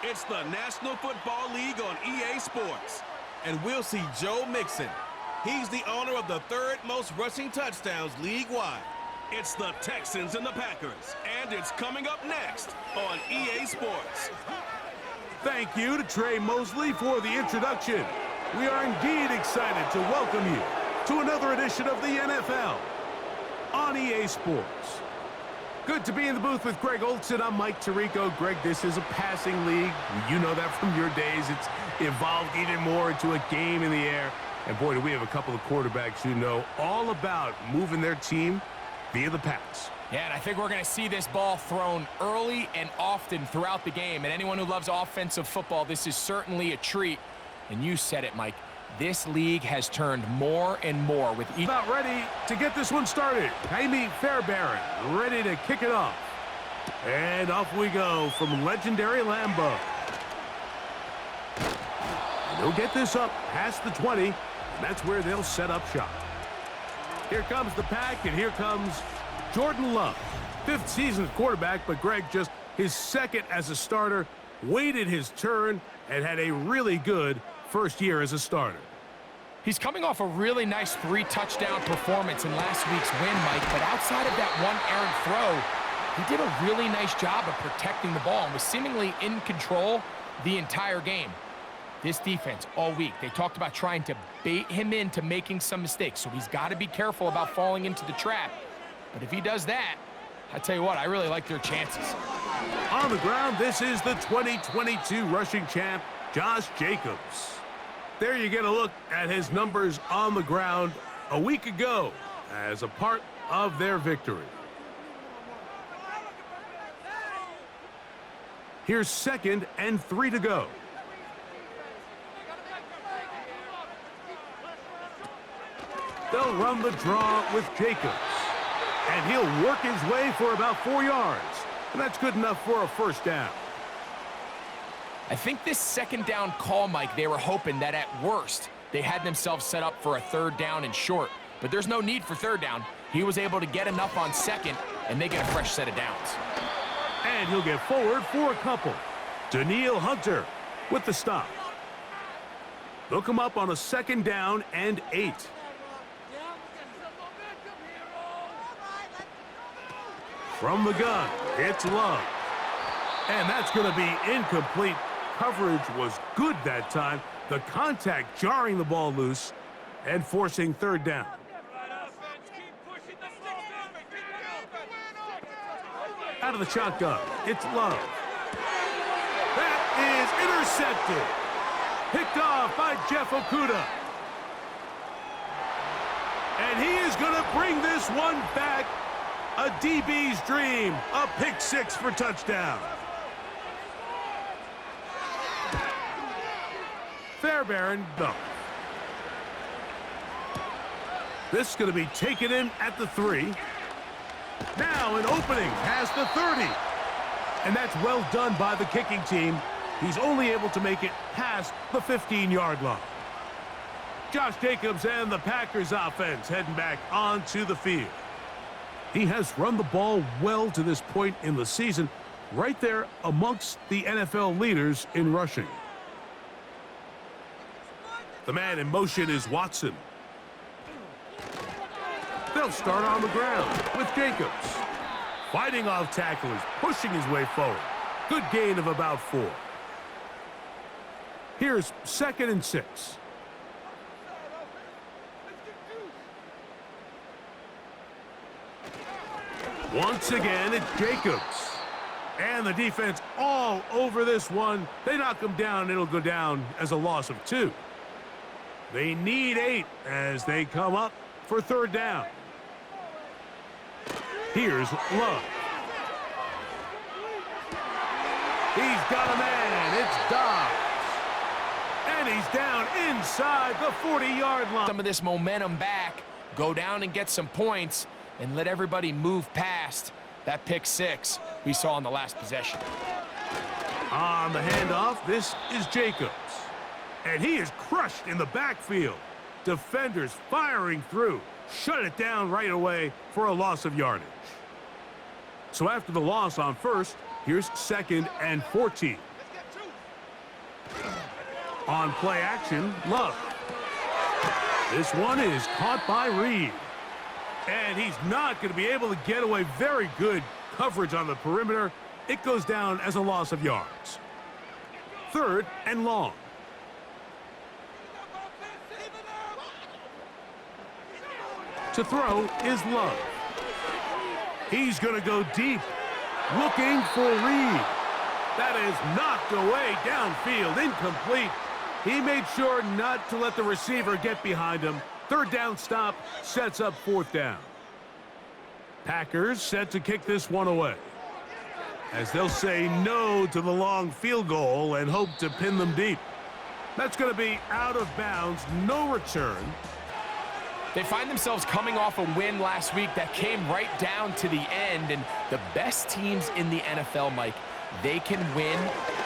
It's the National Football League on EA Sports. And we'll see Joe Mixon. He's the owner of the third most rushing touchdowns league-wide. It's the Texans and the Packers, and it's coming up next on EA Sports. Thank you to Trey Mosley for the introduction. We are indeed excited to welcome you to another edition of the NFL on EA Sports. Good to be in the booth with Greg Olson. I'm Mike Tirico. Greg, this is a passing league. You know that from your days. It's evolved even more into a game in the air. And boy, do we have a couple of quarterbacks who know all about moving their team via the pass. Yeah, and I think we're going to see this ball thrown early and often throughout the game. And anyone who loves offensive football, this is certainly a treat. And you said it, Mike. This league has turned more and more with each... About ready to get this one started. Jaime Fairbairn ready to kick it off. And off we go from legendary Lambeau. And they'll get this up past the 20, and that's where they'll set up shop. Here comes the pack, and here comes Jordan Love. Fifth season quarterback, but Greg just his second as a starter, waited his turn, and had a really good first year as a starter. He's coming off a really nice 3-touchdown performance in last week's win, Mike, but outside of that one errant throw, he did a really nice job of protecting the ball and was seemingly in control the entire game. This defense all week, they talked about trying to bait him into making some mistakes, so he's got to be careful about falling into the trap. But if he does that, I tell you what, I really like their chances. On the ground, this is the 2022 rushing champ, Josh Jacobs. There you get a look at his numbers on the ground a week ago as a part of their victory. Here's 2nd and 3 to go. They'll run the draw with Jacobs. And he'll work his way for about 4 yards. And that's good enough for a first down. I think this second down call, Mike, they were hoping that at worst, they had themselves set up for a third down and short. But there's no need for third down. He was able to get enough on second, and they get a fresh set of downs. And he'll get forward for a couple. Danielle Hunter with the stop. They'll come up on a 2nd down and 8. From the gun, it's Love. And that's going to be incomplete. Coverage was good that time. The contact jarring the ball loose and forcing third down. Out of the shotgun, it's Love. That is intercepted. Picked off by Jeff Okudah. And he is going to bring this one back. A DB's dream, a pick 6 for touchdown. Fairbairn, no. This is going to be taken in at the 3. Now an opening past the 30. And that's well done by the kicking team. He's only able to make it past the 15-yard line. Josh Jacobs and the Packers offense heading back onto the field. He has run the ball well to this point in the season, right there amongst the NFL leaders in rushing. The man in motion is Watson. They'll start on the ground with Jacobs. Fighting off tacklers, pushing his way forward. Good gain of about 4. Here's 2nd and 6. Once again, it's Jacobs. And the defense all over this one. They knock him down. It'll go down as a loss of 2. They need 8 as they come up for third down. Here's Love. He's got a man. It's Dobbs. And he's down inside the 40-yard line. Some of this momentum back, go down and get some points, and let everybody move past that pick 6 we saw on the last possession. On the handoff, this is Jacobs. And he is crushed in the backfield. Defenders firing through. Shut it down right away for a loss of yardage. So after the loss on first, here's 2nd and 14. On play action, Love. This one is caught by Reed. And he's not going to be able to get away. Very good coverage on the perimeter. It goes down as a loss of yards. 3rd and long. To throw is Love. He's going to go deep, looking for Reed. That is knocked away downfield, incomplete. He made sure not to let the receiver get behind him. 3rd down stop sets up 4th down. Packers set to kick this one away, as they'll say no to the long field goal and hope to pin them deep. That's going to be out of bounds, no return. They find themselves coming off a win last week that came right down to the end, and the best teams in the NFL, Mike, they can win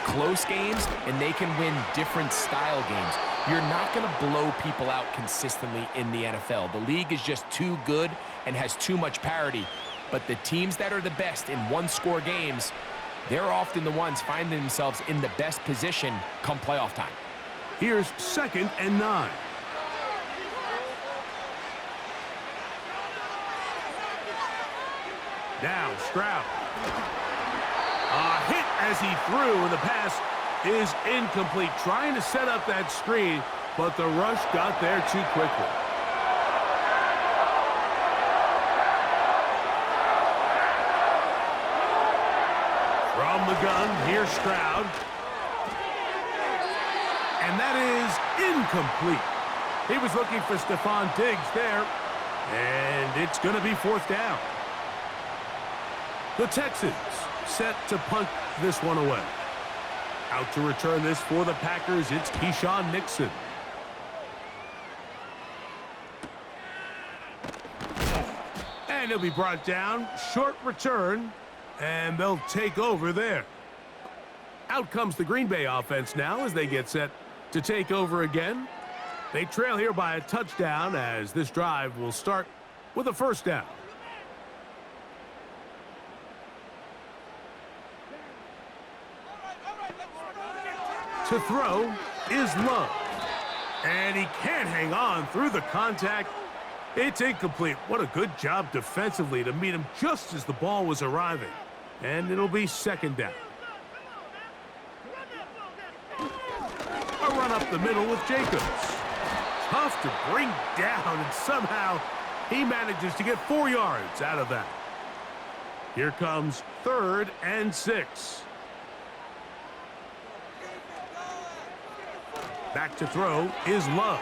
close games and they can win different style games. You're not going to blow people out consistently in the NFL. The league is just too good and has too much parity. But the teams that are the best in one-score games, they're often the ones finding themselves in the best position come playoff time. Here's 2nd and 9. Now Stroud. A hit as he threw, and the pass is incomplete. Trying to set up that screen, but the rush got there too quickly. From the gun, here's Stroud. And that is incomplete. He was looking for Stephon Diggs there, and it's going to be 4th down. The Texans set to punt this one away. Out to return this for the Packers, it's Keyshawn Nixon. And he'll be brought down. Short return, and they'll take over there. Out comes the Green Bay offense now as they get set to take over again. They trail here by a touchdown as this drive will start with a 1st down. To throw is Love. And he can't hang on through the contact. It's incomplete. What a good job defensively to meet him just as the ball was arriving. And it'll be 2nd down. A run up the middle with Jacobs. Tough to bring down, and somehow he manages to get 4 yards out of that. Here comes 3rd and 6. Back to throw is Love.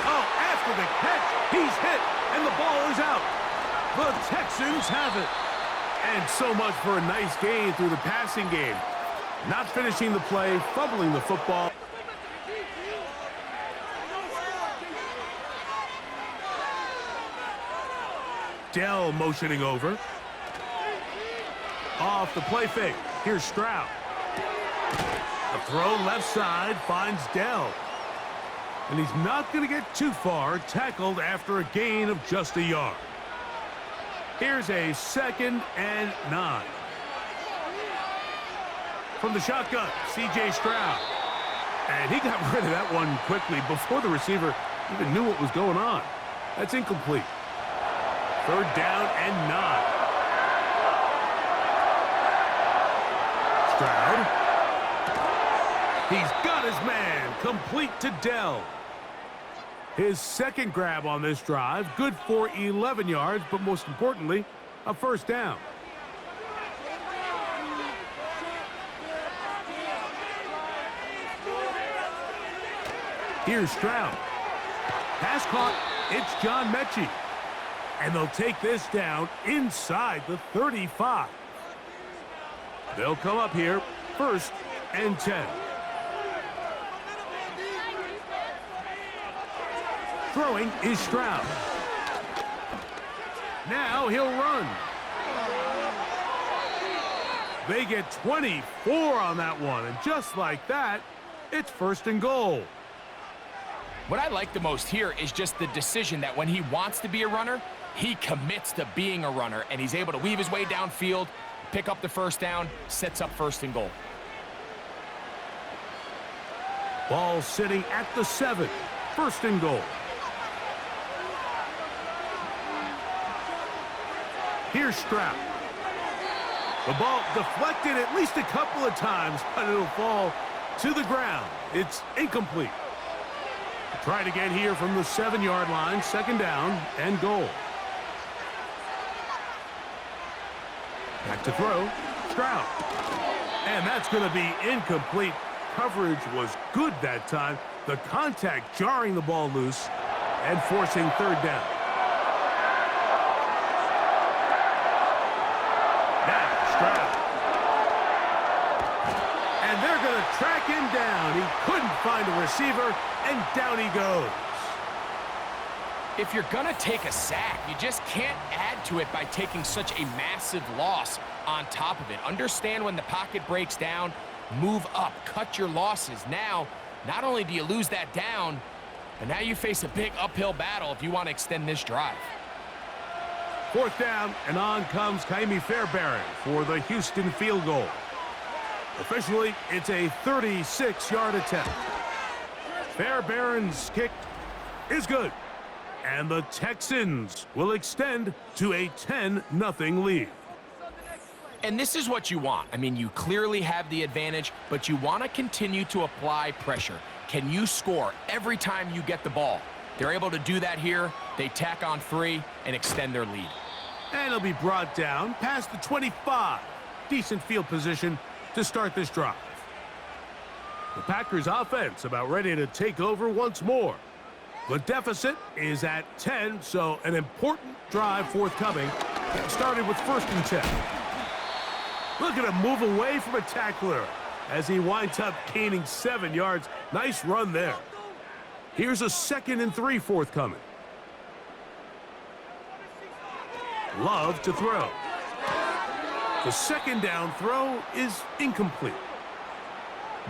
Oh, after the catch, he's hit, and the ball is out. The Texans have it. And so much for a nice gain through the passing game. Not finishing the play, fumbling the football. Dell motioning over. Off the play fake. Here's Stroud. A throw left side finds Dell. And he's not going to get too far, tackled after a gain of just a yard. Here's a 2nd and 9. From the shotgun, C.J. Stroud. And he got rid of that one quickly before the receiver even knew what was going on. That's incomplete. 3rd down and 9. Stroud. He's got his man, complete to Dell. His 2nd grab on this drive, good for 11 yards, but most importantly, a 1st down. Here's Stroud. Pass caught, it's John Mechie. And they'll take this down inside the 35. They'll come up here, 1st and 10. Throwing is Stroud. Now he'll run. They get 24 on that one, and just like that, it's 1st and goal. What I like the most here is just the decision that when he wants to be a runner, he commits to being a runner, and he's able to weave his way downfield, pick up the 1st down, sets up 1st and goal. Ball sitting at the 7. First and goal. Here's Stroud. The ball deflected at least a couple of times, but it'll fall to the ground. It's incomplete. Try to get here from the 7-yard line. Second down and goal. Back to throw. Stroud. And that's going to be incomplete. Coverage was good that time. The contact jarring the ball loose and forcing third down. Now Stroud. And they're going to track him down. He couldn't find a receiver, and down he goes. If you're going to take a sack, you just can't add to it by taking such a massive loss on top of it. Understand when the pocket breaks down, move up, cut your losses. Now, not only do you lose that down, but now you face a big uphill battle if you want to extend this drive. Fourth down, and on comes Kaimi Fairbairn for the Houston field goal. Officially, it's a 36-yard attempt. Fairbairn's kick is good. And the Texans will extend to a 10-0 lead. And this is what you want. I mean, you clearly have the advantage, but you want to continue to apply pressure. Can you score every time you get the ball? They're able to do that here. They tack on 3 and extend their lead. And it'll be brought down past the 25. Decent field position to start this drive. The Packers offense about ready to take over once more. The deficit is at 10, so an important drive forthcoming. Started with first and 10. Look at him move away from a tackler as he winds up gaining 7 yards. Nice run there. Here's a 2nd and 3 forthcoming. Love to throw. The second down throw is incomplete.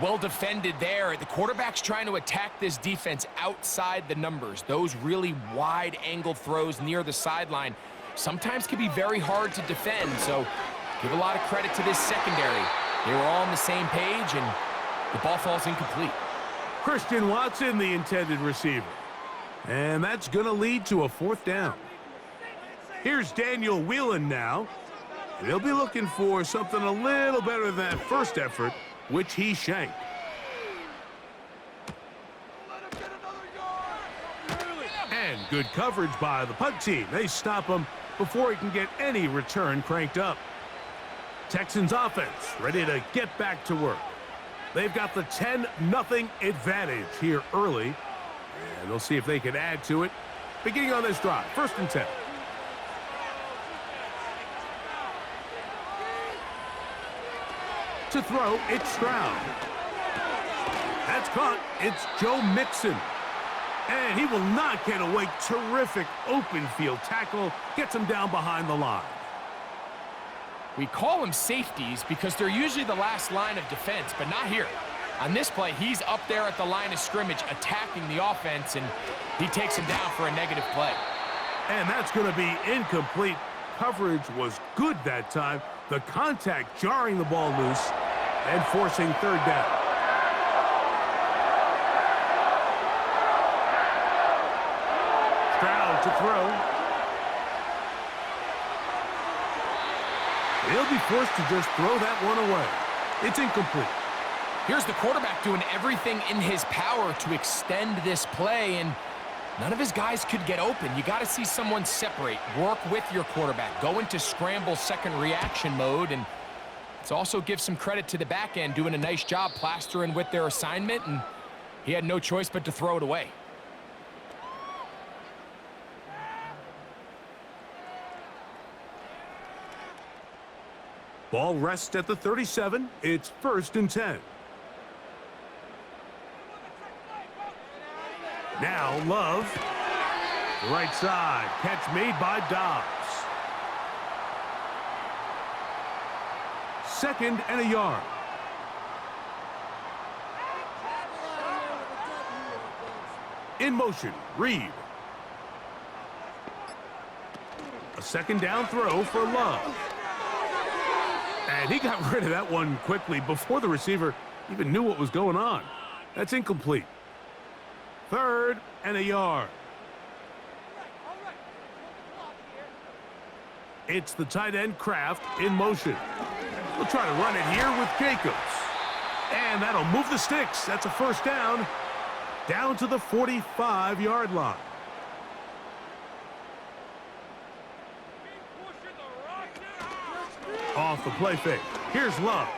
Well defended there. The quarterback's trying to attack this defense outside the numbers. Those really wide-angle throws near the sideline sometimes can be very hard to defend, so give a lot of credit to this secondary. They were all on the same page, and the ball falls incomplete. Christian Watson, the intended receiver. And that's going to lead to a 4th down. Here's Daniel Whelan now. And he'll be looking for something a little better than that first effort, which he shanked. And good coverage by the punt team. They stop him before he can get any return cranked up. Texans offense ready to get back to work. They've got the 10-0 advantage here early. And they'll see if they can add to it. Beginning on this drive, first and 10. To throw, it's Stroud. That's caught. It's Joe Mixon. And he will not get away. Terrific open field tackle. Gets him down behind the line. We call them safeties because they're usually the last line of defense, but not here. On this play, he's up there at the line of scrimmage attacking the offense, and he takes him down for a negative play. And that's going to be incomplete. Coverage was good that time. The contact jarring the ball loose and forcing third down. Stroud to throw. He'll be forced to just throw that one away. It's incomplete. Here's the quarterback doing everything in his power to extend this play, and none of his guys could get open. You got to see someone separate, work with your quarterback, go into scramble second reaction mode, and let's also give some credit to the back end doing a nice job plastering with their assignment, and he had no choice but to throw it away. Ball rests at the 37. It's first and 10. Now Love. Right side. Catch made by Dobbs. 2nd and a yard. In motion. Reed. A 2nd down throw for Love. And he got rid of that one quickly before the receiver even knew what was going on. That's incomplete. 3rd and a yard. It's the tight end Kraft in motion. We'll try to run it here with Jacobs. And that'll move the sticks. That's a first down. Down to the 45-yard line. Off the play fake. Here's Love.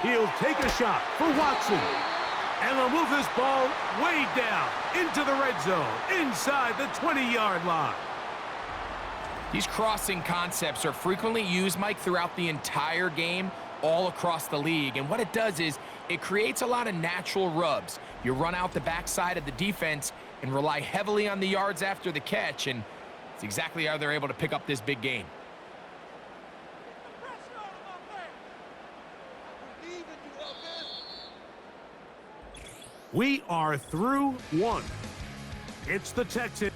He'll take a shot for Watson. And they'll move this ball way down into the red zone, inside the 20-yard line. These crossing concepts are frequently used, Mike, throughout the entire game, all across the league. And what it does is it creates a lot of natural rubs. You run out the backside of the defense and rely heavily on the yards after the catch, and it's exactly how they're able to pick up this big game. We are through 1. It's the Texans.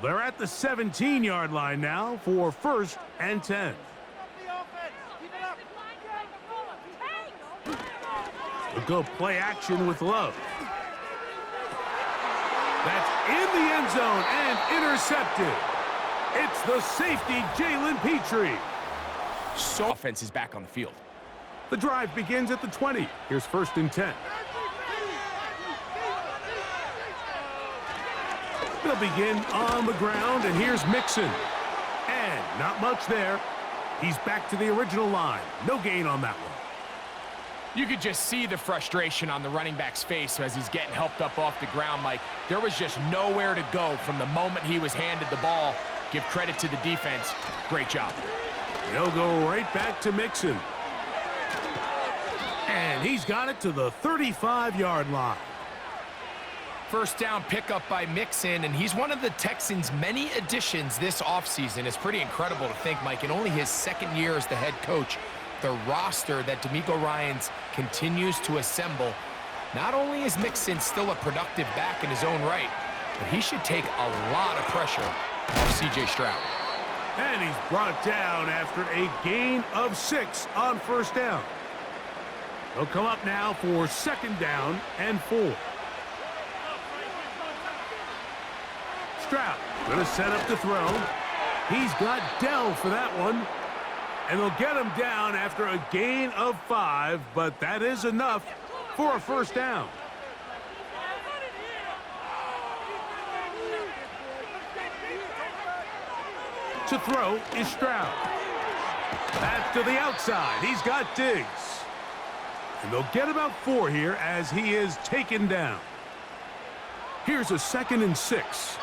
They're at the 17-yard line now for 1st and 10. We'll go play action with Love. That's in the end zone and intercepted. It's the safety, Jalen Petrie. So offense is back on the field. The drive begins at the 20. Here's 1st and 10. They'll begin on the ground, and here's Mixon. And not much there. He's back to the original line. No gain on that one. You could just see the frustration on the running back's face as he's getting helped up off the ground, Mike. There was just nowhere to go from the moment he was handed the ball. Give credit to the defense. Great job. They'll go right back to Mixon. And he's got it to the 35-yard line. First down pickup by Mixon, and he's one of the Texans' many additions this offseason. It's pretty incredible to think, Mike, in only his 2nd year as the head coach, the roster that D'Amico Ryans continues to assemble. Not only is Mixon still a productive back in his own right, but he should take a lot of pressure off C.J. Stroud. And he's brought down after a gain of 6 on 1st down. They'll come up now for 2nd down and 4. Stroud going to set up to throw. He's got Dell for that one. And they'll get him down after a gain of 5, but that is enough for a 1st down. To throw is Stroud. Back to the outside. He's got Diggs. And they'll get about 4 here as he is taken down. Here's a 2nd and 6.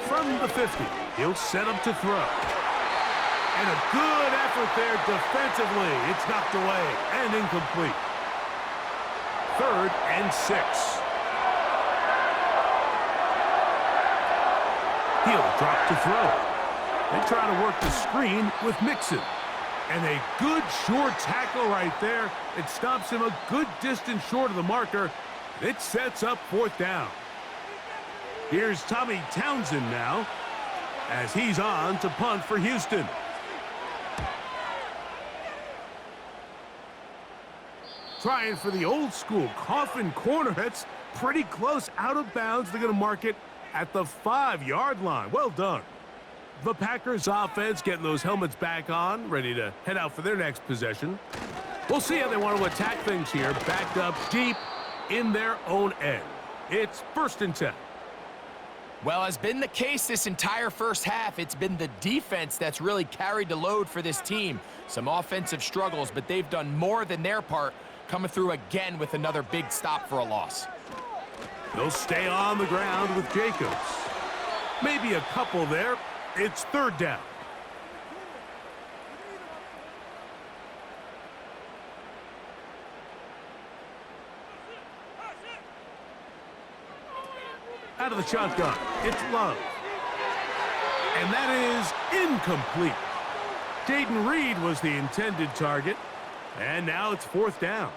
From the 50, he'll set up to throw. And a good effort there defensively. It's knocked away and incomplete. 3rd and 6. He'll drop to throw. They try to work the screen with Mixon. And a good short tackle right there. It stops him a good distance short of the marker. It sets up 4th down. Here's Tommy Townsend now as he's on to punt for Houston. Trying for the old school coffin corner. That's pretty close out of bounds. They're going to mark it at the 5-yard line. Well done. The Packers offense getting those helmets back on, ready to head out for their next possession. We'll see how they want to attack things here, backed up deep in their own end. It's 1st and 10. Well, as been the case this entire first half, it's been the defense that's really carried the load for this team. Some offensive struggles, but they've done more than their part, coming through again with another big stop for a loss. They'll stay on the ground with Jacobs. Maybe a couple there. It's 3rd down. Out of the shotgun, it's Love. And that is incomplete. Jaden Reed was the intended target. And now it's 4th down.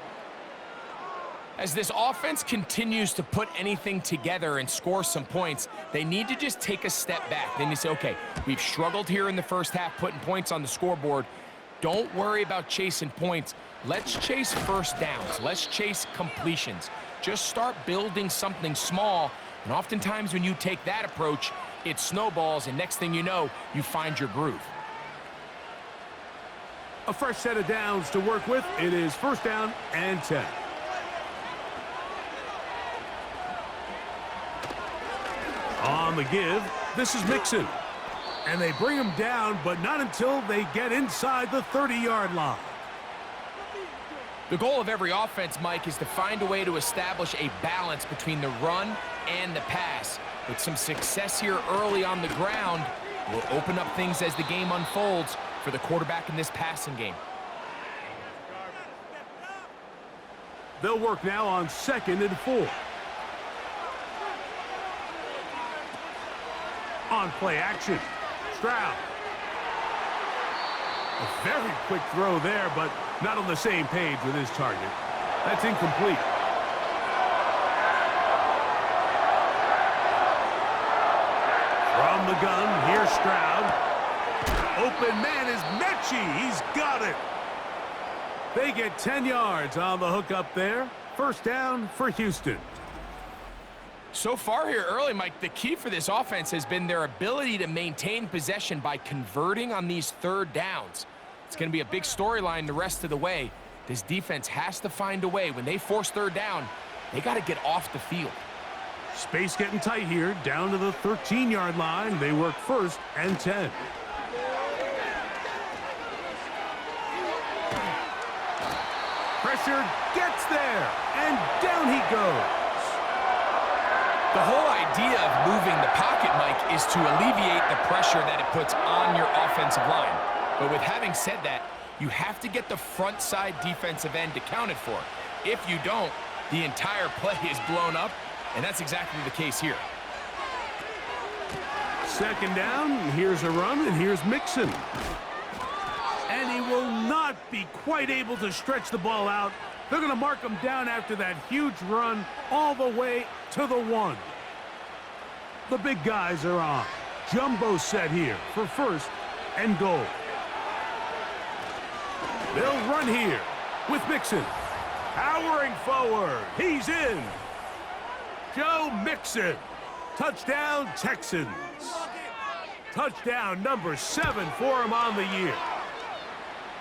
As this offense continues to put anything together and score some points, they need to just take a step back. They need to say, okay, we've struggled here in the first half putting points on the scoreboard. Don't worry about chasing points. Let's chase first downs. Let's chase completions. Just start building something small, and oftentimes when you take that approach, it snowballs, and next thing you know, you find your groove. A fresh set of downs to work with. It is first down and 10. On the give, this is Mixon. And they bring him down, but not until they get inside the 30-yard line. The goal of every offense, Mike, is to find a way to establish a balance between the run and the pass. With some success here early on the ground, will open up things as the game unfolds for the quarterback in this passing game. They'll work now on 2nd and 4. On play action, Stroud. A very quick throw there, but not on the same page with his target. That's incomplete. From the gun, here's Stroud. Open man is Mechie. He's got it. They get 10 yards on the hook up there. First down for Houston. So far here early, Mike, the key for this offense has been their ability to maintain possession by converting on these third downs. It's going to be a big storyline the rest of the way. This defense has to find a way. When they force third down, they got to get off the field. Space getting tight here, down to the 13-yard line. They work first and 10. Pressure gets there, and down he goes. The whole idea of moving the pocket, Mike, is to alleviate the pressure that it puts on your offensive line. But with having said that, you have to get the front side defensive end accounted for. If you don't, the entire play is blown up, and that's exactly the case here. Second down, here's a run, and here's Mixon. And he will not be quite able to stretch the ball out. They're going to mark him down after that huge run all the way to the 1. The big guys are on. Jumbo set here for first and goal. They'll run here with Mixon. Powering forward. He's in. Joe Mixon. Touchdown, Texans. Touchdown number 7 for him on the year.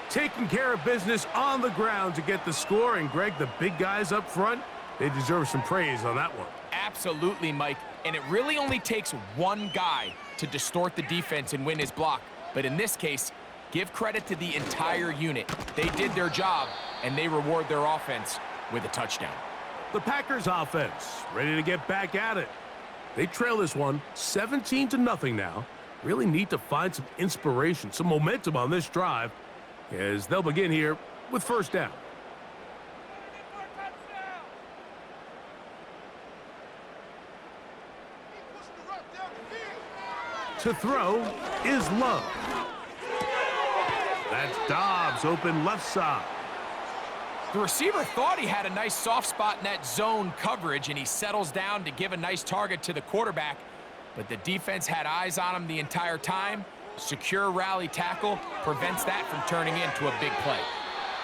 Taking care of business on the ground to get the score. And, Greg, the big guys up front, they deserve some praise on that one. Absolutely, Mike. And it really only takes one guy to distort the defense and win his block. But in this case, give credit to the entire unit. They did their job, and they reward their offense with a touchdown. The Packers offense ready to get back at it. They trail this one 17-0 now. Really need to find some inspiration, some momentum on this drive, as they'll begin here with first down. To throw is Love. That's Dobbs, open left side. The receiver thought he had a nice soft spot in that zone coverage, and he settles down to give a nice target to the quarterback. But the defense had eyes on him the entire time. Secure rally tackle prevents that from turning into a big play.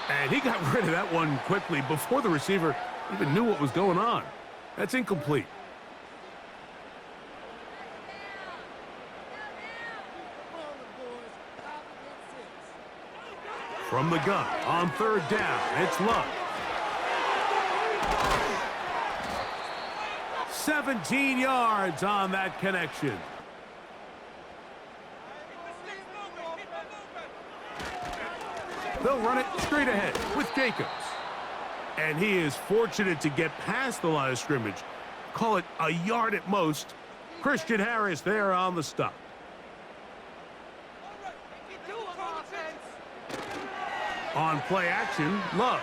And he got rid of that one quickly before the receiver even knew what was going on. That's incomplete. From the gun on third down, it's Love. 17 yards on that connection. They'll run it straight ahead with Jacobs. And he is fortunate to get past the line of scrimmage. Call it a yard at most. Christian Harris there on the stop. On play action, Love.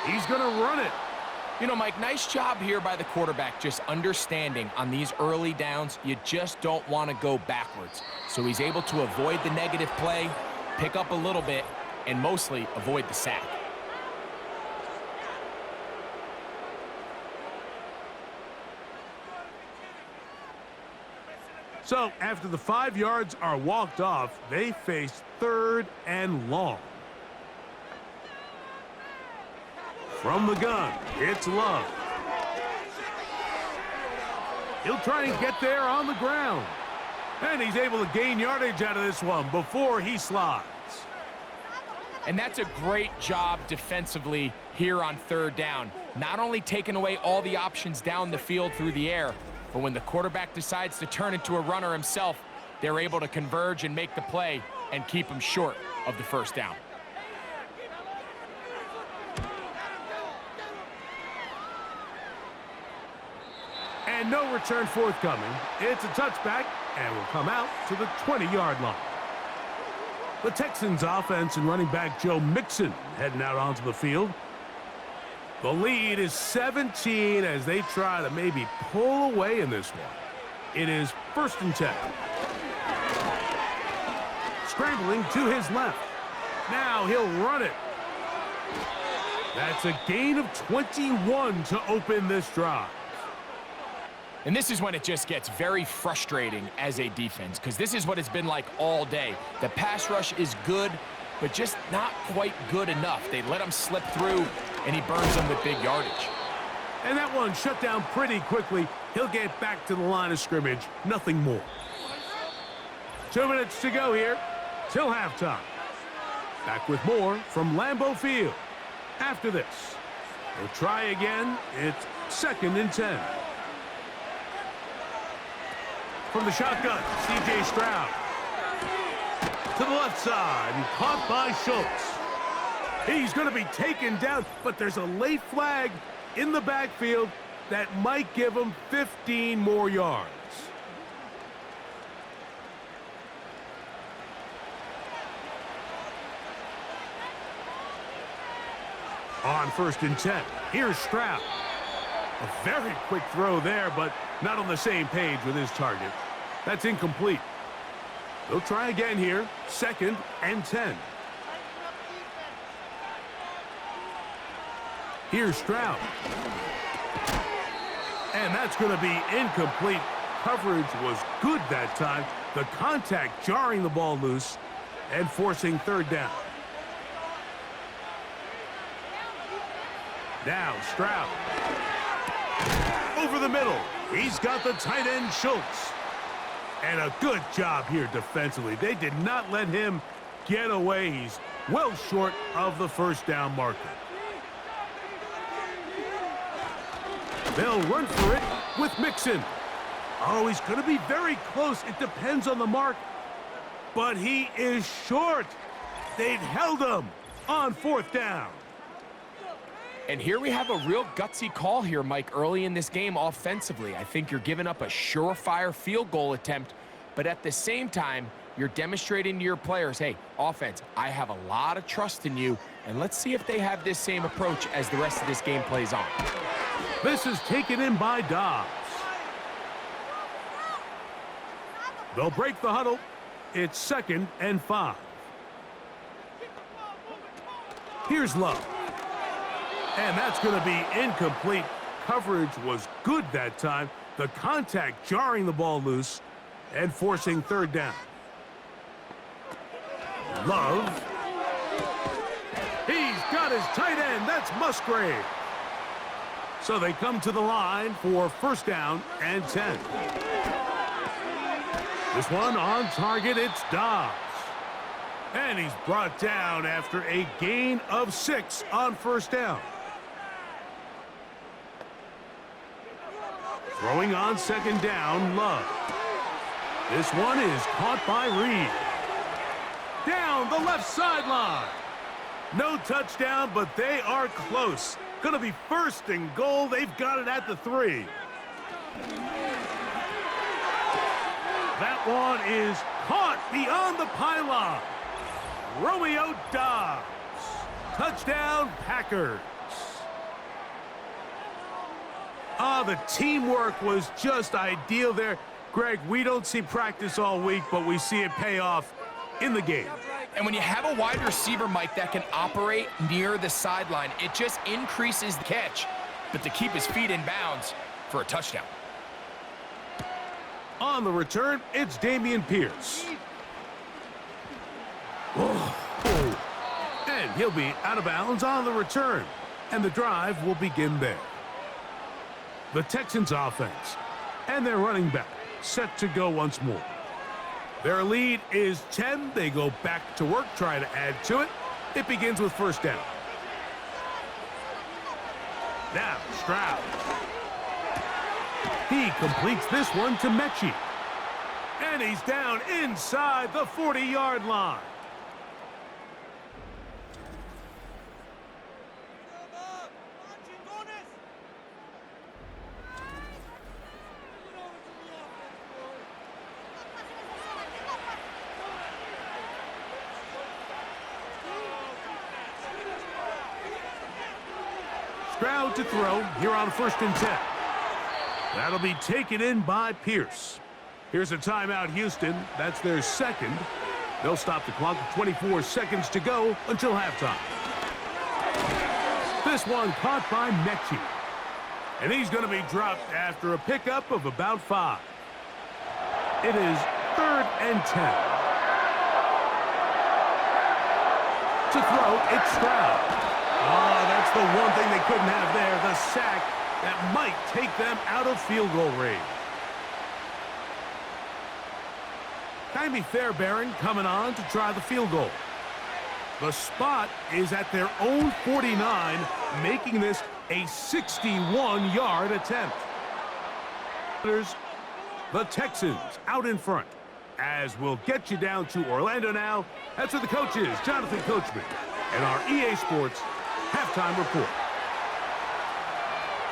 He's going to run it. You know, Mike, nice job here by the quarterback, just understanding on these early downs, you just don't want to go backwards. So he's able to avoid the negative play, pick up a little bit, and mostly avoid the sack. So after the 5 yards are walked off, they face 3rd and long. From the gun, it's Love. He'll try and get there on the ground. And he's able to gain yardage out of this one before he slides. And that's a great job defensively here on 3rd down. Not only taking away all the options down the field through the air, but when the quarterback decides to turn into a runner himself, they're able to converge and make the play and keep him short of the 1st down. And no return forthcoming. It's a touchback and will come out to the 20-yard line. The Texans offense and running back Joe Mixon heading out onto the field. The lead is 17 as they try to maybe pull away in this one. It is 1st and 10. Scrambling to his left. Now he'll run it. That's a gain of 21 to open this drive. And this is when it just gets very frustrating as a defense, because this is what it's been like all day. The pass rush is good, but just not quite good enough. They let him slip through, and he burns them with big yardage. And that one shut down pretty quickly. He'll get back to the line of scrimmage, nothing more. 2 minutes to go here till halftime. Back with more from Lambeau Field. After this, they'll try again. It's 2nd and 10. From the shotgun, C.J. Stroud. To the left side, and caught by Schultz. He's going to be taken down, but there's a late flag in the backfield that might give him 15 more yards. On 1st and 10, here's Stroud. A very quick throw there, but not on the same page with his target. That's incomplete. They'll try again here, 2nd and 10. Here's Stroud. And that's going to be incomplete. Coverage was good that time. The contact jarring the ball loose and forcing 3rd down. Now Stroud. Over the middle. He's got the tight end Schultz. And a good job here defensively. They did not let him get away. He's well short of the 1st down marker. They'll run for it with Mixon. Oh, he's going to be very close. It depends on the mark. But he is short. They've held him on 4th down. And here we have a real gutsy call here, Mike, early in this game offensively. I think you're giving up a surefire field goal attempt, but at the same time, you're demonstrating to your players, hey, offense, I have a lot of trust in you, and let's see if they have this same approach as the rest of this game plays on. This is taken in by Dobbs. They'll break the huddle. It's 2nd and 5. Here's Love. And that's going to be incomplete. Coverage was good that time. The contact jarring the ball loose and forcing 3rd down. Love. He's got his tight end. That's Musgrave. So they come to the line for 1st down and 10. This one on target, it's Dobbs. And he's brought down after a gain of 6 on 1st down. Throwing on 2nd down, Love. This one is caught by Reed. Down the left sideline. No touchdown, but they are close. Going to be 1st and goal. They've got it at the 3. That one is caught beyond the pylon. Romeo Dobbs. Touchdown, Packers. The teamwork was just ideal there. Greg, we don't see practice all week, but we see it pay off in the game. And when you have a wide receiver, Mike, that can operate near the sideline, it just increases the catch. But to keep his feet in bounds for a touchdown. On the return, it's Dameon Pierce. And he'll be out of bounds on the return. And the drive will begin there. The Texans offense and their running back set to go once more. Their lead is 10. They go back to work, try to add to it. It begins with first down. Now, Stroud. He completes this one to Mechie. And he's down inside the 40-yard line. Stroud to throw here on 1st and 10. That'll be taken in by Pierce. Here's a timeout, Houston. That's their second. They'll stop the clock with 24 seconds to go until halftime. This one caught by Mechie. And he's going to be dropped after a pickup of about 5. It is 3rd and 10. To throw, it's Stroud. Oh, that's the one thing they couldn't have there, the sack that might take them out of field goal range. Kaimi Fairbairn coming on to try the field goal. The spot is at their own 49, making this a 61-yard attempt. The Texans out in front, as we'll get you down to Orlando now. That's where the coach is, Jonathan Coachman, and our EA Sports halftime report.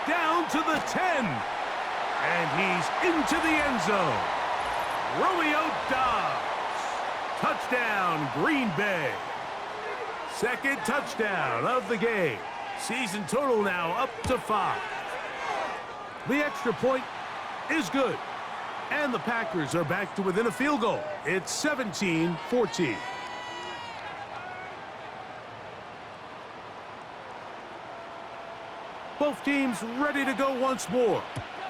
Down to the 10. And he's into the end zone. Romeo Dobbs. Touchdown, Green Bay. Second touchdown of the game. Season total now up to 5. The extra point is good. And the Packers are back to within a field goal. It's 17-14. Both teams ready to go once more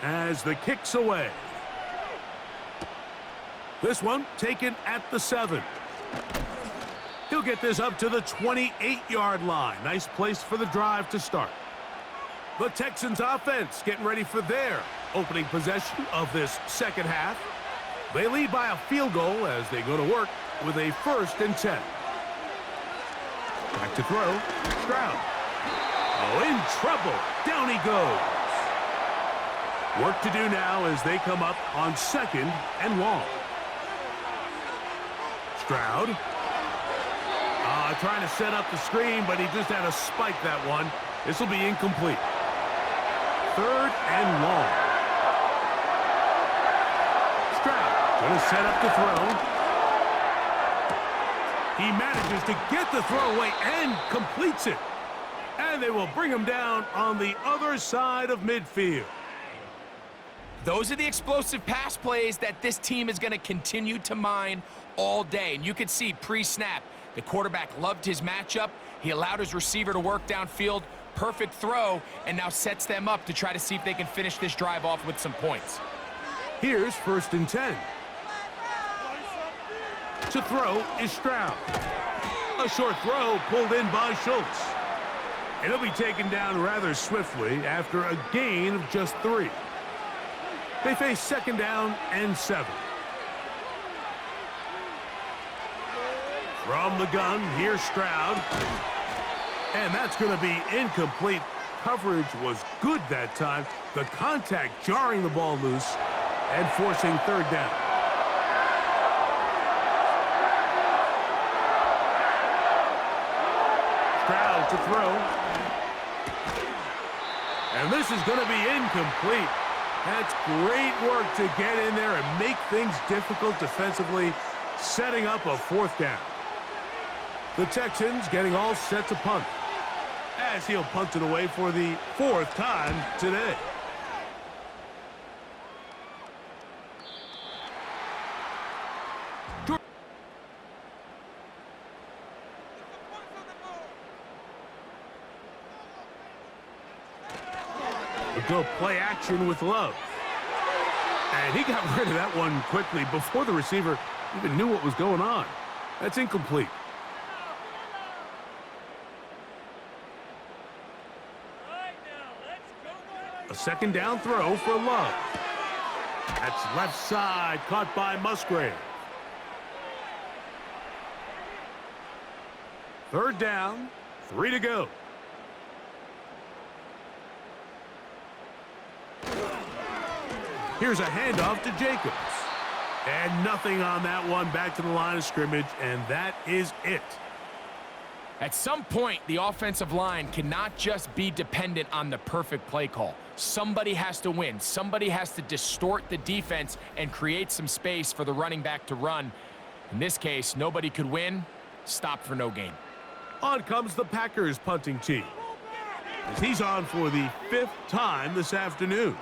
as the kick's away. This one taken at the 7. He'll get this up to the 28-yard line. Nice place for the drive to start. The Texans offense getting ready for their opening possession of this second half. They lead by a field goal as they go to work with a 1st and 10. Back to throw, Stroud. Oh, in trouble. Down he goes. Work to do now as they come up on 2nd and long. Stroud. Trying to set up the screen, but he just had to spike that one. This will be incomplete. 3rd and long. Stroud going to set up the throw. He manages to get the throw away and completes it. And they will bring him down on the other side of midfield. Those are the explosive pass plays that this team is going to continue to mine all day. And you can see pre-snap, the quarterback loved his matchup. He allowed his receiver to work downfield. Perfect throw, and now sets them up to try to see if they can finish this drive off with some points. Here's 1st and 10. To throw is Stroud. A short throw pulled in by Schultz. And he'll be taken down rather swiftly after a gain of just 3. They face 2nd down and 7. From the gun, here's Stroud. And that's going to be incomplete. Coverage was good that time. The contact jarring the ball loose and forcing 3rd down. Stroud to throw. And this is going to be incomplete. That's great work to get in there and make things difficult defensively, setting up a 4th down. The Texans getting all set to punt, as he'll punt it away for the 4th time today. We'll go play action with Love. And he got rid of that one quickly before the receiver even knew what was going on. That's incomplete. A second down throw for Love. That's left side, caught by Musgrave. Third down, 3 to go. Here's a handoff to Jacobs. And nothing on that one, back to the line of scrimmage, and that is it. At some point, the offensive line cannot just be dependent on the perfect play call. Somebody has to win. Somebody has to distort the defense and create some space for the running back to run. In this case, nobody could win. Stopped for no gain. On comes the Packers punting team, as he's on for the 5th time this afternoon.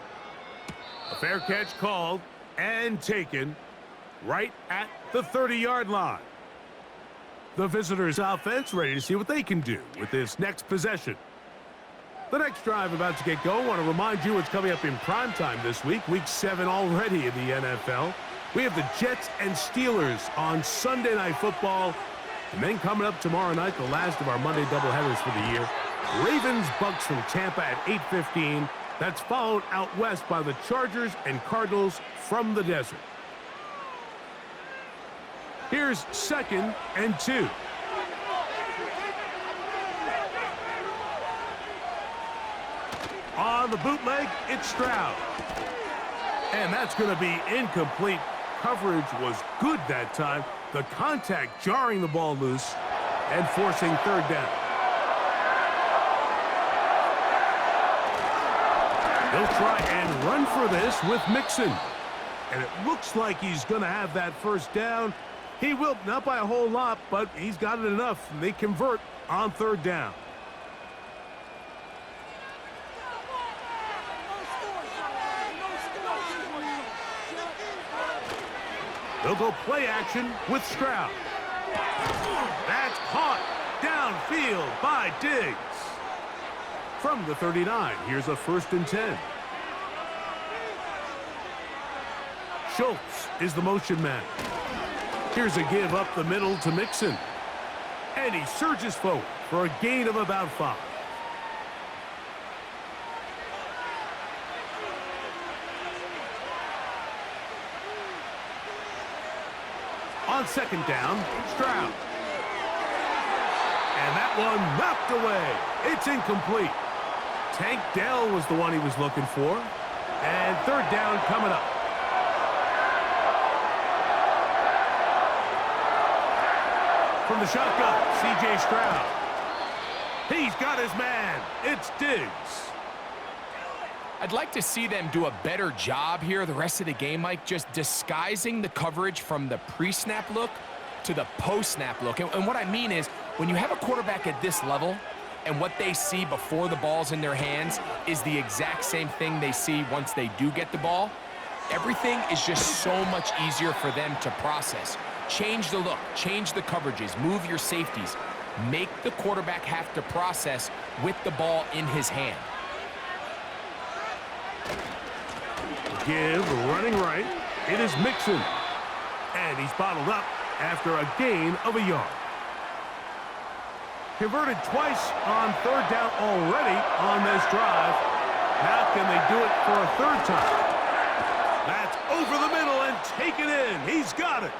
A fair catch called and taken right at the 30-yard line. The visitors' offense ready to see what they can do with this next possession. The next drive about to get going. I want to remind you what's coming up in primetime this week. Week 7 already in the NFL. We have the Jets and Steelers on Sunday Night Football. And then coming up tomorrow night, the last of our Monday doubleheaders for the year. Ravens-Bucks from Tampa at 8:15. That's followed out west by the Chargers and Cardinals from the desert. Here's 2nd and 2. On the bootleg, it's Stroud. And that's going to be incomplete. Coverage was good that time. The contact jarring the ball loose and forcing 3rd down. He'll try and run for this with Mixon. And it looks like he's going to have that 1st down. He will, not by a whole lot, but he's got it enough. They convert on 3rd down. They'll go play action with Stroud. That's caught downfield by Diggs. From the 39, here's a 1st and 10. Schultz is the motion man. Here's a give up the middle to Mixon. And he surges forward for a gain of about 5. On 2nd down, Stroud. And that one knocked away. It's incomplete. Tank Dell was the one he was looking for. And 3rd down coming up. From the shotgun, C.J. Stroud. He's got his man. It's Diggs. I'd like to see them do a better job here the rest of the game, Mike, just disguising the coverage from the pre-snap look to the post-snap look. And what I mean is, when you have a quarterback at this level and what they see before the ball's in their hands is the exact same thing they see once they do get the ball, everything is just so much easier for them to process. Change the look, change the coverages, move your safeties. Make the quarterback have to process with the ball in his hand. Give running right. It is Mixon. And he's bottled up after a gain of a yard. Converted twice on 3rd down already on this drive. Now can they do it for a 3rd time? That's over the middle and taken in. He's got it.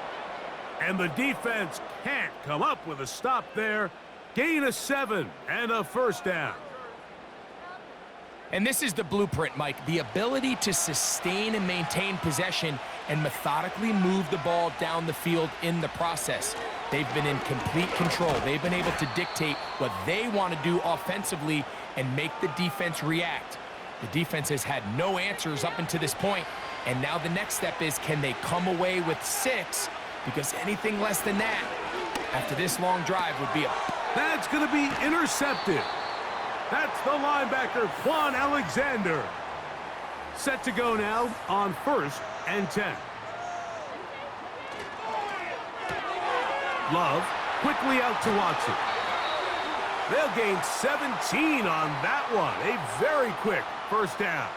And the defense can't come up with a stop there. Gain of 7 and a 1st down. And this is the blueprint, Mike. The ability to sustain and maintain possession and methodically move the ball down the field in the process. They've been in complete control. They've been able to dictate what they want to do offensively and make the defense react. The defense has had no answers up until this point, and now the next step is, can they come away with 6? Because anything less than that, after this long drive, would be a... That's going to be intercepted. That's the linebacker, Quan Alexander. Set to go now on 1st and 10. Love quickly out to Watson. They'll gain 17 on that one. A very quick 1st down.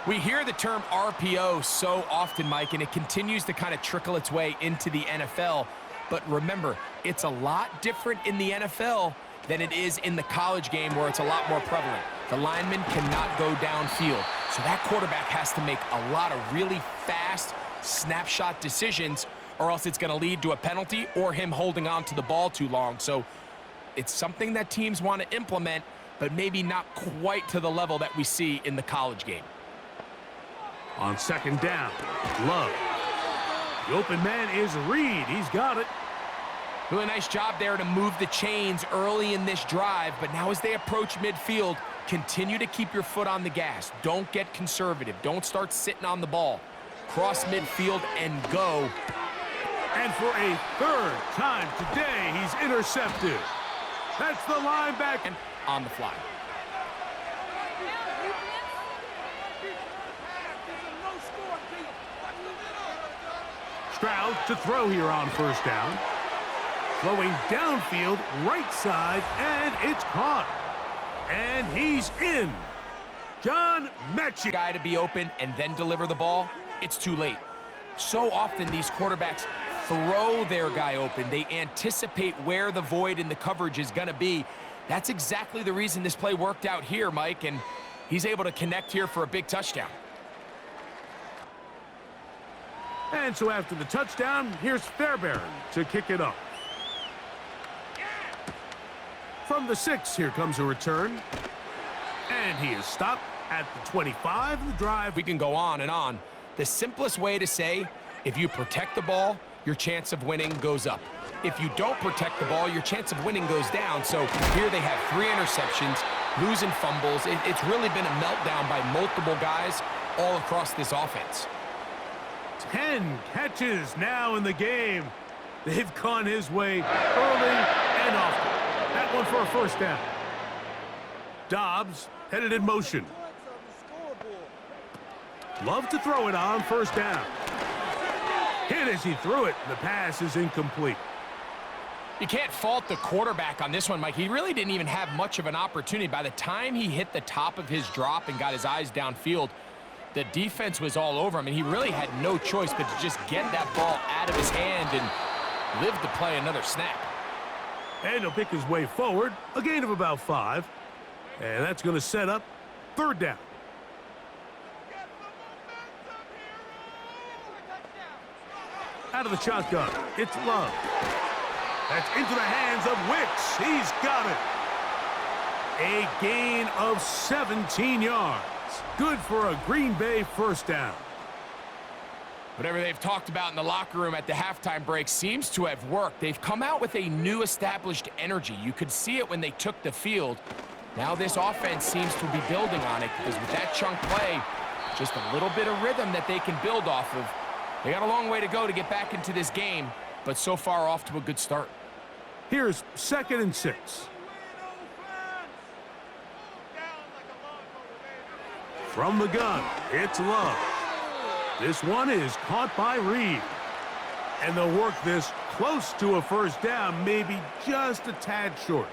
We hear the term RPO so often, Mike, and it continues to kind of trickle its way into the NFL. But remember, it's a lot different in the NFL than it is in the college game where it's a lot more prevalent. The lineman cannot go downfield. So that quarterback has to make a lot of really fast snapshot decisions, or else it's going to lead to a penalty or him holding on to the ball too long. So it's something that teams want to implement, but maybe not quite to the level that we see in the college game. On second down, Love. The open man is Reed. He's got it. Really nice job there to move the chains early in this drive, but now as they approach midfield, continue to keep your foot on the gas. Don't get conservative. Don't start sitting on the ball. Cross midfield and go. And for a third time today, he's intercepted. That's the linebacker. And on the fly. Stroud to throw here on first down. Throwing downfield, right side, and it's caught. And he's in. John Mechie. Guy to be open and then deliver the ball, it's too late. So often these quarterbacks throw their guy open. They anticipate where the void in the coverage is going to be. That's exactly the reason this play worked out here, Mike, and he's able to connect here for a big touchdown. And so after the touchdown, here's Fairbairn to kick it up. From the 6, here comes a return. And he is stopped at the 25 of the drive. We can go on and on. The simplest way to say, if you protect the ball, your chance of winning goes up. If you don't protect the ball, your chance of winning goes down. So here they have 3 interceptions, losing fumbles. It's really been a meltdown by multiple guys all across this offense. 10 catches now in the game. They've gone his way early and often. That one for a first down. Dobbs headed in motion. Love to throw it on first down. Hit as he threw it. The pass is incomplete. You can't fault the quarterback on this one, Mike. He really didn't even have much of an opportunity. By the time he hit the top of his drop and got his eyes downfield, the defense was all over him, and he really had no choice but to just get that ball out of his hand and live to play another snap. And he'll pick his way forward, a gain of about 5. And that's going to set up third down. Out of the shotgun, it's Love. That's into the hands of Wicks. He's got it. A gain of 17 yards. Good for a Green Bay first down. Whatever they've talked about in the locker room at the halftime break seems to have worked. They've come out with a new established energy. You could see it when they took the field. Now this offense seems to be building on it because with that chunk play, just a little bit of rhythm that they can build off of. They got a long way to go to get back into this game, but so far off to a good start. Here's 2nd and 6. From the gun, it's Love. This one is caught by Reed. And they'll work this close to a first down, maybe just a tad short.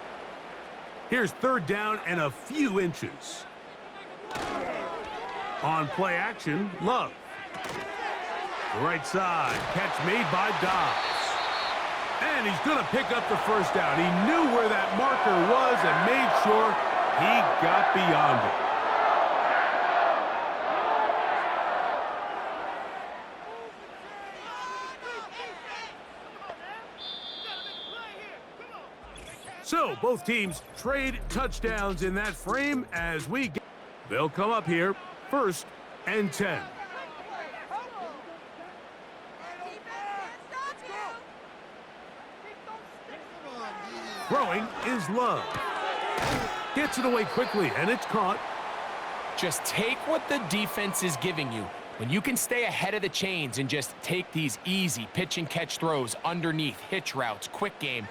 Here's third down and a few inches. On play action, Love. The right side, catch made by Dobbs. And he's going to pick up the first down. He knew where that marker was and made sure he got beyond it. So both teams trade touchdowns in that frame as we get. They'll come up here 1st and 10. Throwing is Love. Gets it away quickly, and it's caught. Just take what the defense is giving you. When you can stay ahead of the chains and just take these easy pitch and catch throws underneath, hitch routes, quick game,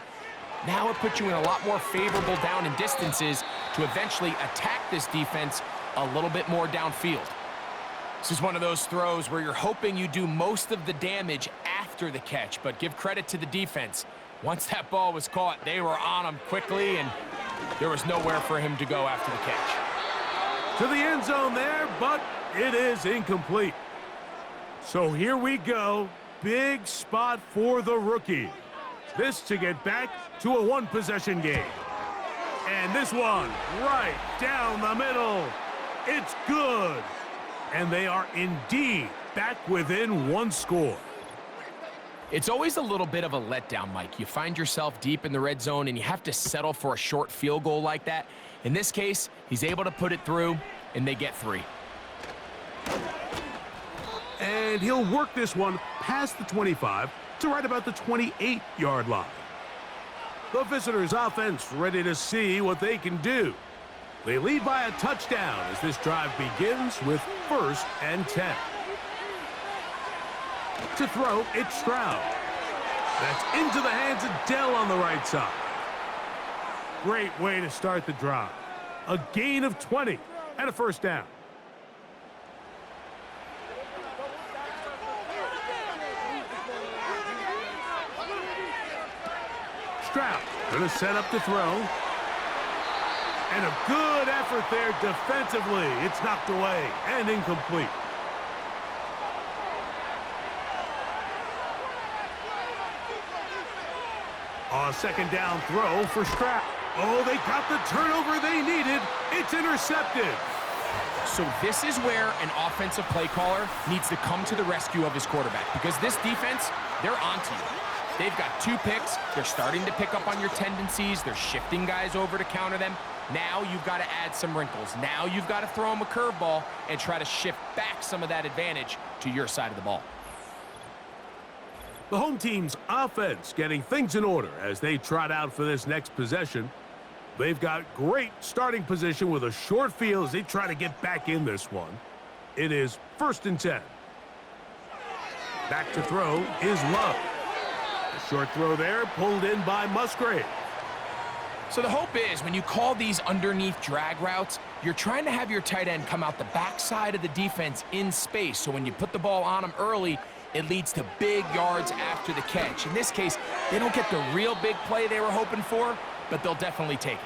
now it puts you in a lot more favorable down and distances to eventually attack this defense a little bit more downfield. This is one of those throws where you're hoping you do most of the damage after the catch, but give credit to the defense. Once that ball was caught, they were on him quickly, and there was nowhere for him to go after the catch. To the end zone there, but It is incomplete. So here we go. Big spot for the rookie. This to get back to a one-possession game. And this one right down the middle. It's good. And they are indeed back within one score. It's always a little bit of a letdown, Mike. You find yourself deep in the red zone and you have to settle for a short field goal like that. In this case, he's able to put it through, and they get 3. And he'll work this one past the 25 to right about the 28-yard line. The visitors' offense ready to see what they can do. They lead by a touchdown as this drive begins with 1st and 10. To throw, it's Stroud. That's into the hands of Dell on the right side. Great way to start the drive. A gain of 20 and a 1st down. Stroud going to set up to throw. And a good effort there defensively. It's knocked away and incomplete. A 2nd down throw for Stroud. Oh, they got the turnover they needed. It's intercepted. So this is where an offensive play caller needs to come to the rescue of his quarterback, because this defense, they're onto you. They've got 2 picks. They're starting to pick up on your tendencies. They're shifting guys over to counter them. Now you've got to add some wrinkles. Now you've got to throw them a curveball and try to shift back some of that advantage to your side of the ball. The home team's offense getting things in order as they trot out for this next possession. They've got great starting position with a short field as they try to get back in this one. It is 1st and 10. Back to throw is Love. A short throw there, pulled in by Musgrave. So the hope is when you call these underneath drag routes, you're trying to have your tight end come out the backside of the defense in space. So when you put the ball on him early, it leads to big yards after the catch. In this case, they don't get the real big play they were hoping for, but they'll definitely take it.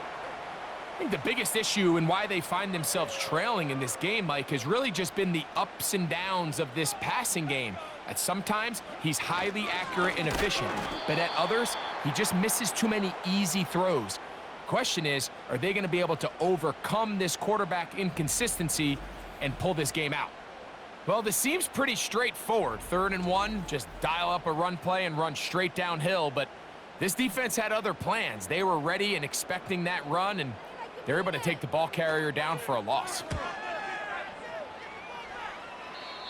I think the biggest issue and why they find themselves trailing in this game, Mike, has really just been the ups and downs of this passing game. At sometimes, he's highly accurate and efficient, but at others, he just misses too many easy throws. Question is, are they going to be able to overcome this quarterback inconsistency and pull this game out? Well, this seems pretty straightforward. 3rd and 1, just dial up a run play and run straight downhill, but this defense had other plans. They were ready and expecting that run, and they're able to take the ball carrier down for a loss.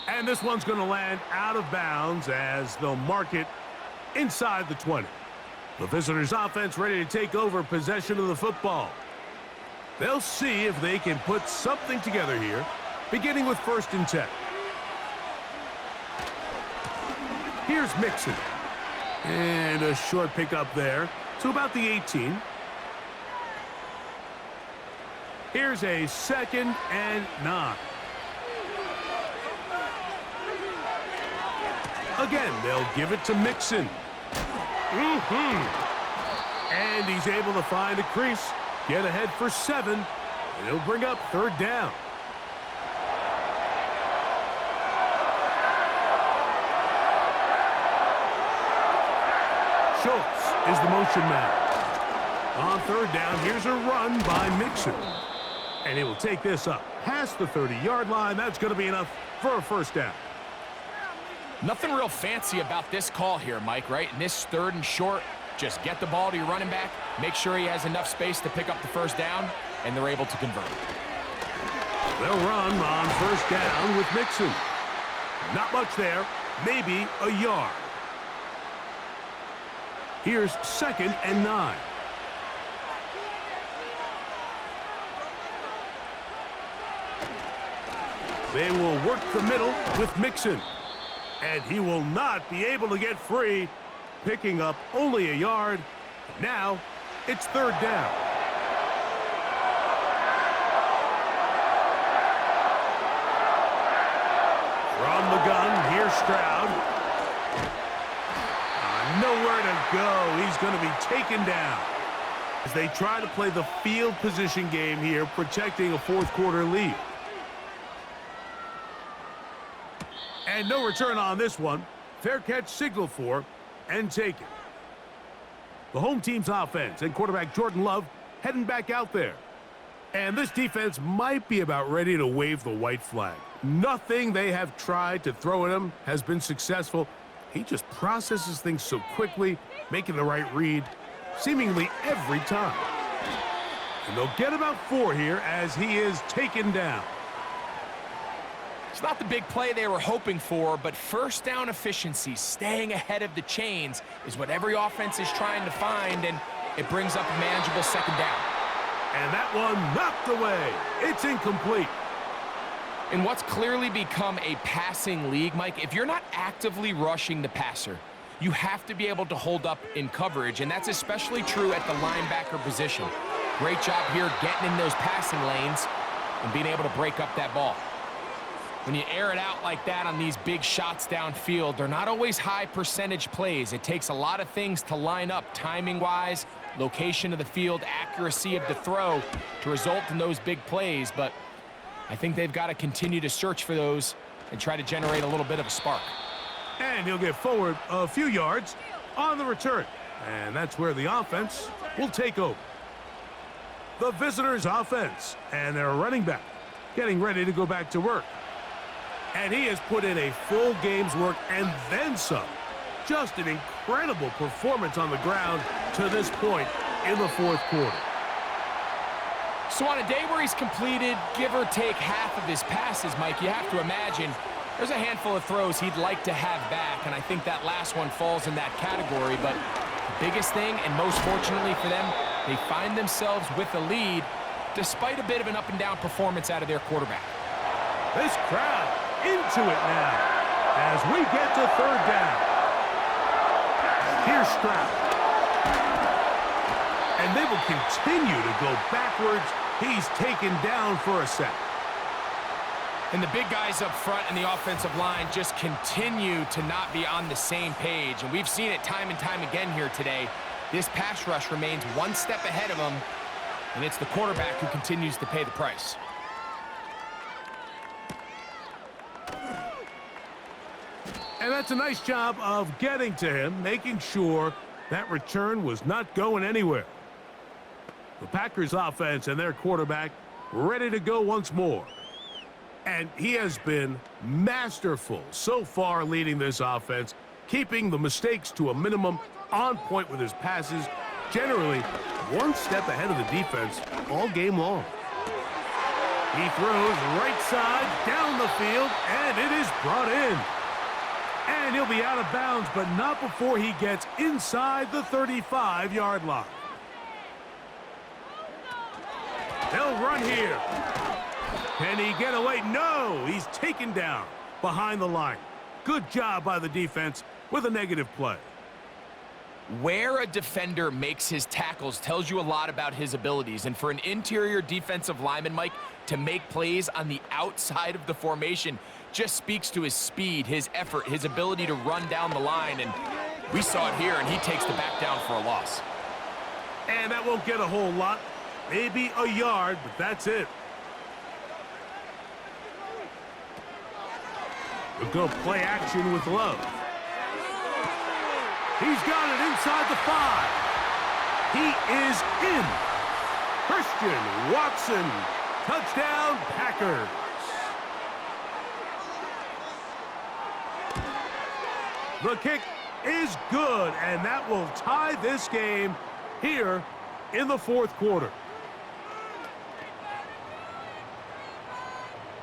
And this one's going to land out of bounds as they'll mark it inside the 20. The visitors' offense ready to take over possession of the football. They'll see if they can put something together here, beginning with 1st and 10. Here's Mixon. And a short pickup there to about the 18. Here's a 2nd and 9. Again, they'll give it to Mixon. And he's able to find a crease, get ahead for 7, and he'll bring up 3rd down. Schultz is the motion man. On 3rd down, here's a run by Mixon. And he will take this up past the 30-yard line. That's going to be enough for a 1st down. Nothing real fancy about this call here, Mike, right? In this 3rd and short, just get the ball to your running back, make sure he has enough space to pick up the 1st down, and they're able to convert. They'll run on 1st down with Mixon. Not much there, maybe a yard. Here's 2nd and 9. They will work the middle with Mixon. And he will not be able to get free, picking up only a yard. Now, it's 3rd down. From the gun, here's Stroud. Nowhere to go. He's going to be taken down. As they try to play the field position game here, protecting a 4th quarter lead. And no return on this one. Fair catch signaled for and taken. The home team's offense and quarterback Jordan Love heading back out there. And this defense might be about ready to wave the white flag. Nothing they have tried to throw at him has been successful. He just processes things so quickly, making the right read seemingly every time. And they'll get about 4 here as he is taken down. It's not the big play they were hoping for, but first down efficiency, staying ahead of the chains, is what every offense is trying to find, and it brings up a manageable second down. And that one knocked away. It's incomplete. In what's clearly become a passing league, Mike, if you're not actively rushing the passer, you have to be able to hold up in coverage, and that's especially true at the linebacker position. Great job here getting in those passing lanes and being able to break up that ball. When you air it out like that on these big shots downfield, they're not always high percentage plays. It takes a lot of things to line up timing-wise, location of the field, accuracy of the throw to result in those big plays, but I think they've got to continue to search for those and try to generate a little bit of a spark. And he'll get forward a few yards on the return. And that's where the offense will take over. The visitors' offense and their running back getting ready to go back to work. And he has put in a full game's work and then some. Just an incredible performance on the ground to this point in the fourth quarter. So on a day where he's completed, give or take half of his passes, Mike, you have to imagine there's a handful of throws he'd like to have back, and I think that last one falls in that category. But the biggest thing, and most fortunately for them, they find themselves with a lead despite a bit of an up-and-down performance out of their quarterback. This crowd into it now as we get to third down. Here's Stroud. And they will continue to go backwards. He's taken down for a sack. And the big guys up front in the offensive line just continue to not be on the same page. And we've seen it time and time again here today. This pass rush remains one step ahead of them, and it's the quarterback who continues to pay the price. And that's a nice job of getting to him, making sure that return was not going anywhere. The Packers offense and their quarterback ready to go once more. And he has been masterful so far leading this offense, keeping the mistakes to a minimum, on point with his passes, generally one step ahead of the defense all game long. He throws right side down the field, and it is brought in. And he'll be out of bounds, but not before he gets inside the 35-yard line. They'll run here. Can he get away? No, he's taken down behind the line. Good job by the defense with a negative play. Where a defender makes his tackles tells you a lot about his abilities. And for an interior defensive lineman, Mike, to make plays on the outside of the formation just speaks to his speed, his effort, his ability to run down the line. And we saw it here, and he takes the back down for a loss. And that won't get a whole lot. Maybe a yard, but that's it. We'll go play action with Love. He's got it inside the 5. He is in. Christian Watson. Touchdown, Packers. The kick is good, and that will tie this game here in the fourth quarter.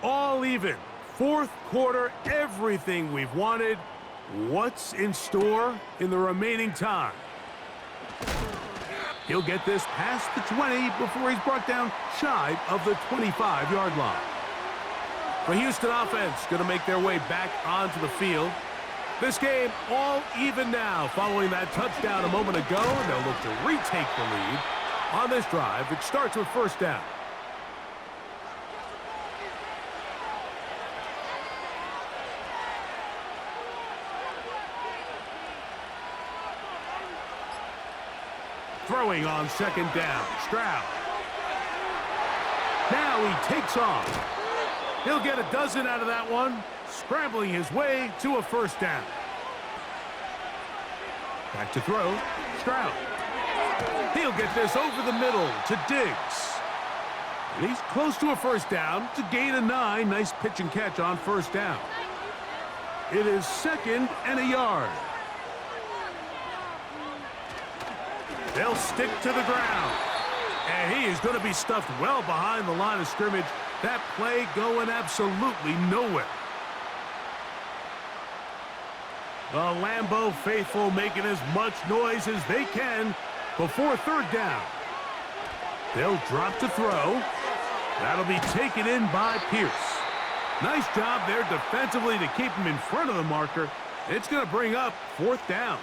All even. Fourth quarter, everything we've wanted. What's in store in the remaining time? He'll get this past the 20 before he's brought down shy of the 25-yard line. The Houston offense going to make their way back onto the field. This game all even now following that touchdown a moment ago, and they'll look to retake the lead on this drive, which starts with first down. Throwing on second down, Stroud. Now he takes off. He'll get a dozen out of that one. scrambling his way to a first down. Back to throw, Stroud. He'll get this over the middle to Diggs. And he's close to a first down to gain a 9. Nice pitch and catch on first down. It is 2nd and a yard. They'll stick to the ground. And he is going to be stuffed well behind the line of scrimmage. That play going absolutely nowhere. The Lambeau faithful making as much noise as they can before third down. They'll drop to throw. That'll be taken in by Pierce. Nice job there defensively to keep him in front of the marker. It's going to bring up fourth down.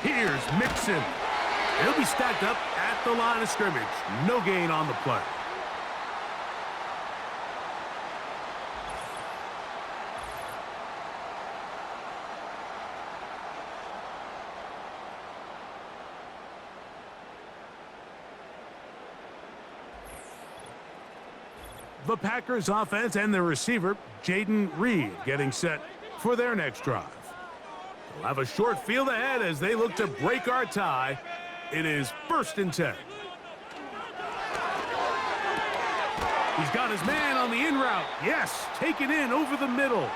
Here's Mixon. He'll be stacked up at the line of scrimmage. No gain on the play. The Packers offense and their receiver, Jaden Reed, getting set for their next drive. They'll have a short field ahead as they look to break our tie. It is 1st and 10. He's got his man on the in route. Yes, taken in over the middle.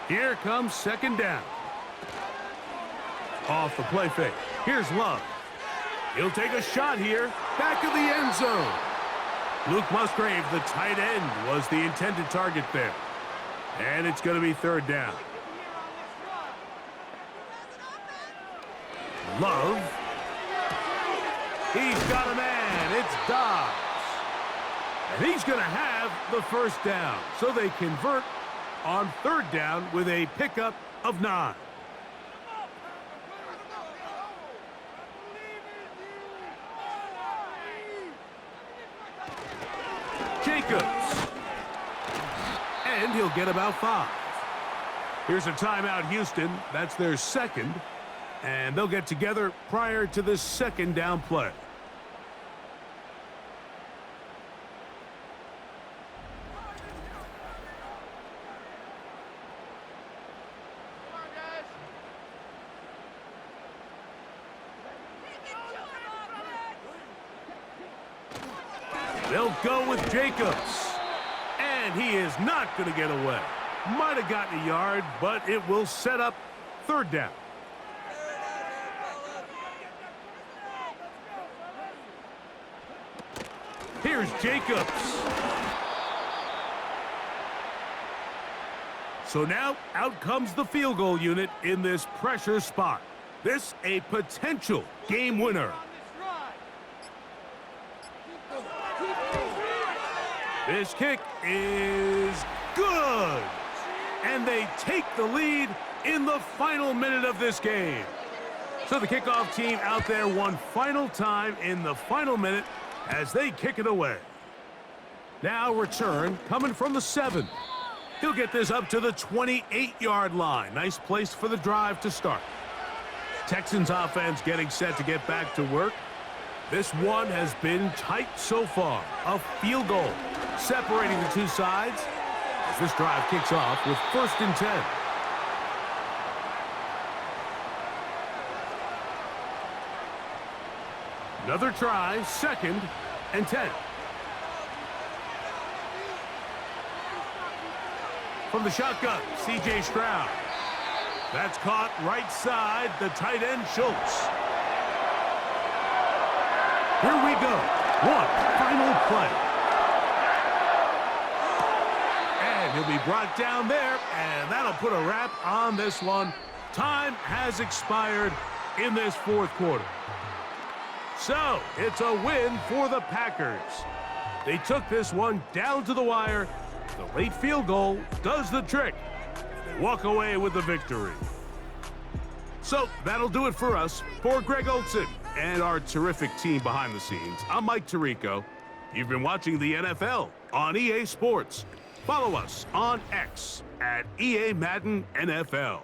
Here comes 2nd down. Off the play fake. Here's Love. He'll take a shot here. Back of the end zone. Luke Musgrave, the tight end, was the intended target there. And it's going to be 3rd down. Love. He's got a man. It's Dobbs. And he's going to have the first down. So they convert on 3rd down with a pickup of 9. Jacobs. And he'll get about 5. Here's a timeout, Houston. That's their 2nd. And they'll get together prior to this 2nd down play. They'll go with Jacobs. And he is not going to get away. Might have gotten a yard, but it will set up 3rd down. Here's Jacobs. So now out comes the field goal unit in this pressure spot. This a potential game winner. This kick is good. And they take the lead in the final minute of this game. So the kickoff team out there one final time in the final minute as they kick it away. Now return coming from the 7. He'll get this up to the 28-yard line. Nice place for the drive to start. Texans offense getting set to get back to work. This one has been tight so far. A field goal separating the two sides as this drive kicks off with 1st and 10. Another try, 2nd and 10. From the shotgun, C.J. Stroud. That's caught right side, the tight end, Schultz. Here we go. One final play. And he'll be brought down there, and that'll put a wrap on this one. Time has expired in this 4th quarter. So, it's a win for the Packers. They took this one down to the wire. The late field goal does the trick. They walk away with the victory. So, that'll do it for us. For Greg Olson and our terrific team behind the scenes, I'm Mike Tirico. You've been watching the NFL on EA Sports. Follow us on X at EA Madden NFL.